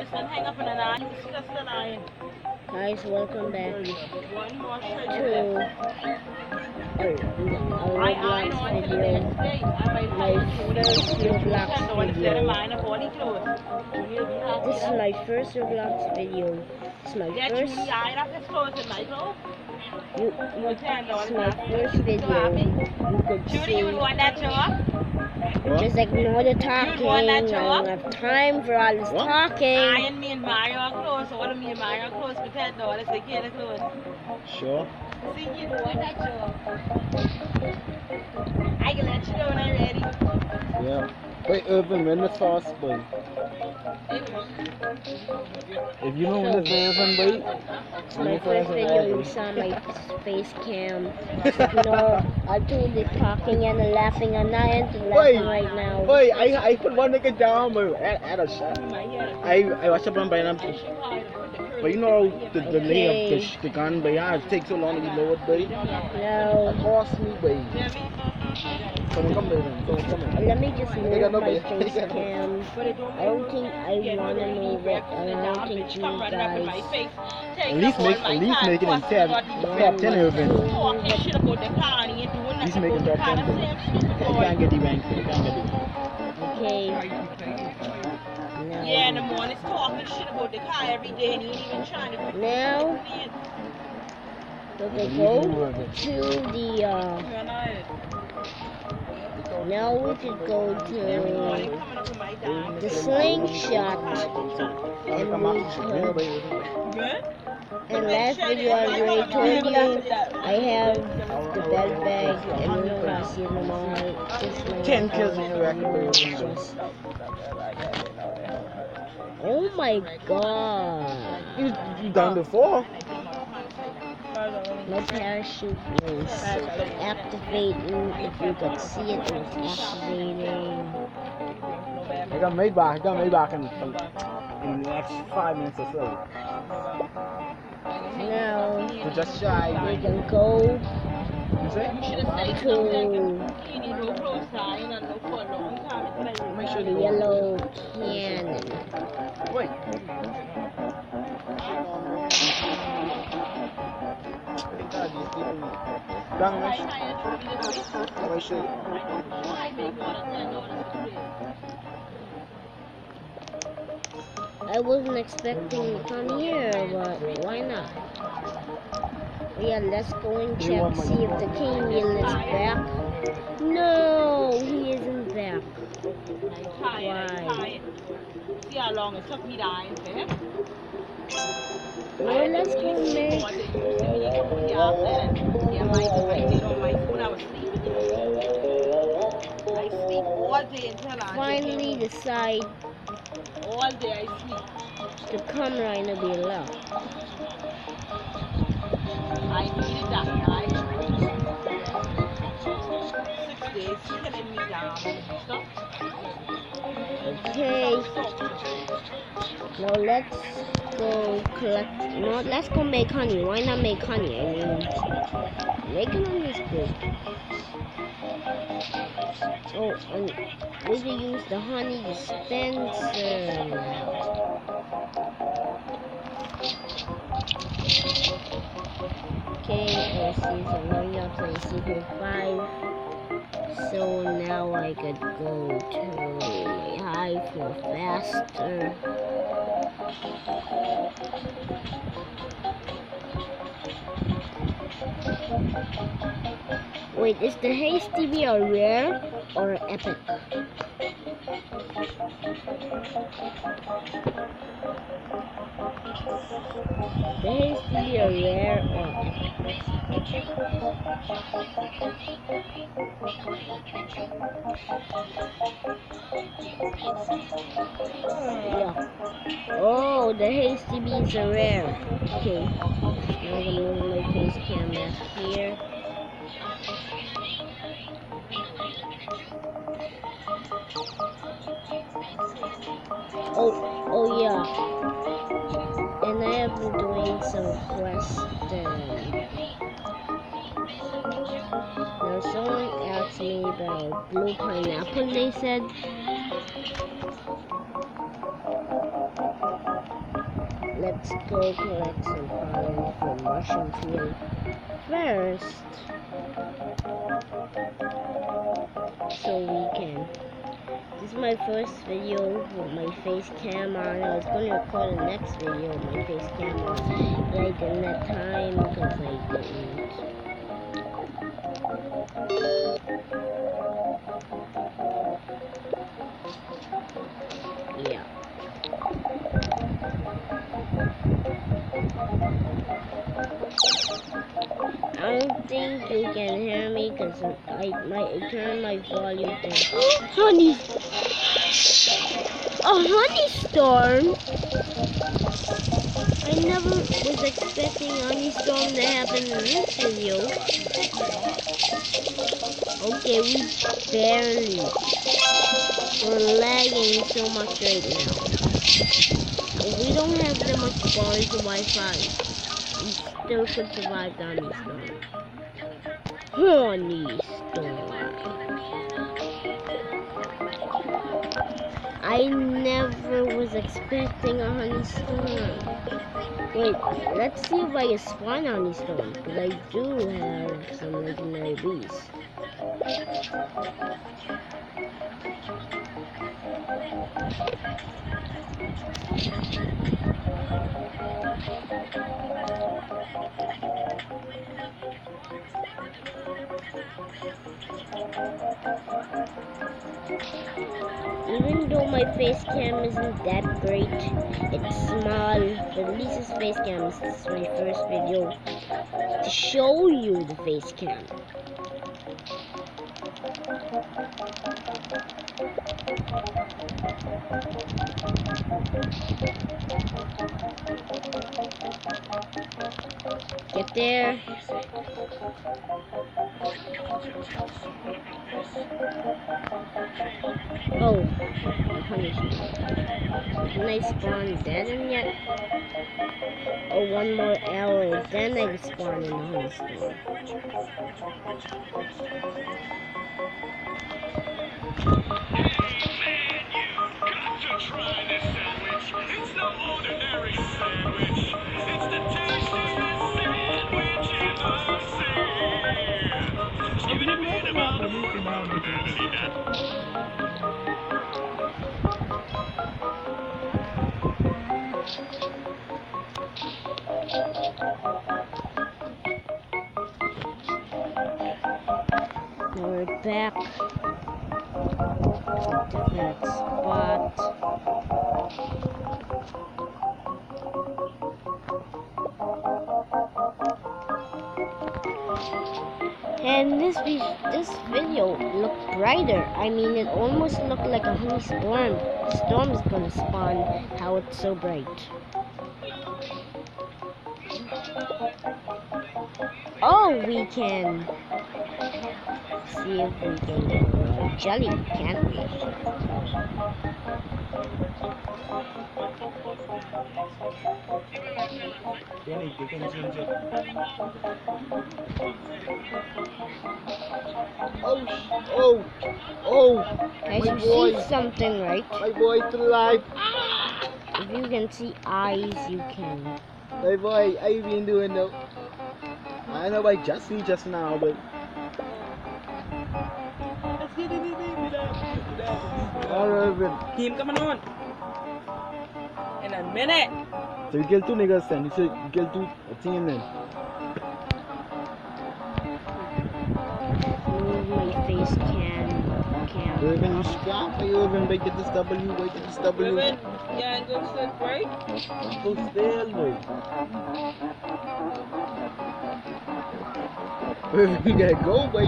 Guys, welcome back to a Roblox video. My first Roblox video. This is my first Roblox video. This is my first. This is my first video. You could see. Just ignore the talking. I don't have time for all this talking. Me and Mario close. So what do me and Mario close? Pretend though. Let's say get close. Sure. See you know what that show. I can let you know when I'm ready. Yeah. Wait, Irvin, when the sauce, boy? If you know when the Irvin, boy. It's my first video. You saw my face cam. No, I do the talking and the laughing. I'm not into laughing right now. Boy, I put one nigga down, boy. At a shot. I watched up on by them. But you know the delay of the gun, but yeah, it takes so long to be lowered, boy. No. Cost me, boy. Come here. Let me just move my face cam. I don't think I want to move it. I don't think you guys. At least make it in tab 10 Irvin. At least make it top 10. You can't get the rank. Okay. Yeah, in the morning, talking shit about the car every day, and he ain't even trying to. Now, so they go to the. Now we could go to the slingshot, and we could. In last video I already told you I have the bed bag and you can see them all. 10 kills in the record. Oh my god. You done before? My parachute was activating. If you could see it, it was activating. I got made back in the next 5 minutes or so. Now We're just shy. we can go You say? to Make sure the they yellow cannon. Wait. I wasn't expecting to come here, but why not? Yeah, let's go and check, see if the king meal is back. No, he isn't back. Why? See how long it took me to answer him? Well, let's go make. Yeah, I did on my phone. I was sleeping. I sleep all day until I Finally decide all day I sleep. the camera in the below. I needed that guy. 6 days killing me down. Stop. Okay. Now let's go collect. No, let's go make honey. Why not make honey? I mean, making honey is good. Oh, and we can use the honey dispenser now. Okay, I see some running up to secret 5. So now I could go to my hive more faster. Wait, is the hasty bee a rare or epic? The hasty bee a rare or epic? Yeah. Oh, the hasty bees are rare. Okay. Now I'm gonna move my face cam back here. Oh yeah. And I have been doing some quests. Now someone asked me about blue pineapple, they said. let's go collect some pollen from mushroom field first, so we can. This is my first video with my face cam on. I was going to record the next video with my face cam on, but I didn't have time because I didn't. Yeah. I don't think you can hear me because I turn my volume down. Honey! A honey storm? I never was expecting a honey storm to happen in this video. Okay, we barely. We're lagging so much right now. We don't have that much bars of Wi-Fi. We still could survive the honey storm. Honey storm. I never was expecting a honey storm. Wait, let's see if I can spawn a honey storm, because I do have some legendary bees. Even though my face cam isn't that great, it's small, but at least this face cam is my first video to show you the face cam. Get there. Oh, a honey storm. Can I spawn dead in yet? Oh, one more hour, then I spawn in the honey storm. Now we're back to a different spot. And this video looked brighter. I mean, it almost looked like a honey storm. The storm is gonna spawn. How it's so bright. Oh, we can see if we can get jelly, can't we? Guys, you see something, right? My boy's alive. If you can see eyes, you can. Hey boy, how you been doing though? I know I just see just now, but alright, Team coming on. In a minute. so you kill two niggas then. You should kill two team then. Move my face cam. Irvin, you scrap. Hey Irvin, wait get this W, wait get this W. Irvin, yeah, and go to the break. Go still, boy. Irvin, you gotta go, boy.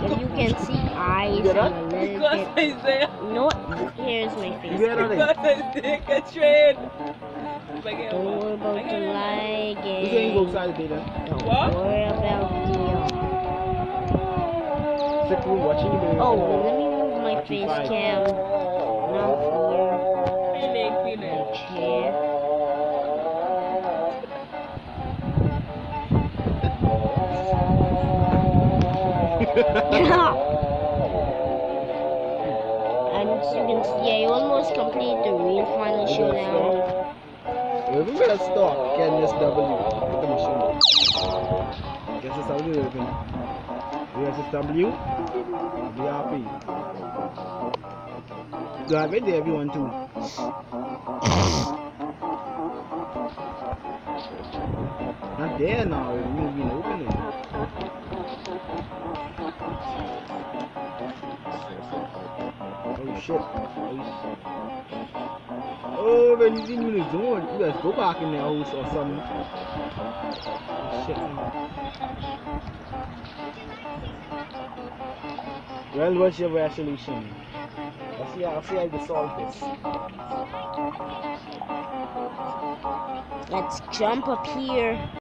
If you can see eyes Get up. and a little Because bit. I say, No, here's my face. You get on because it. I take a train. Don't worry about the lagging. You can't go outside the data. Don't What? worry about the Sick room watching you. Oh, let me move my face cam. Not Feeling. here. And as you can see, I almost completed the real final showdown. If we better start getting this W. Look at the machine. Guess it's how we live in. USSW, VRP. Do I have it there if you want to? Not there now, you've been opening. Oh shit. Oh, when you see me in the zone, you better go back in the house or something. Oh shit, man. Well, what's your resolution? I'll see how to solve this. Let's jump up here.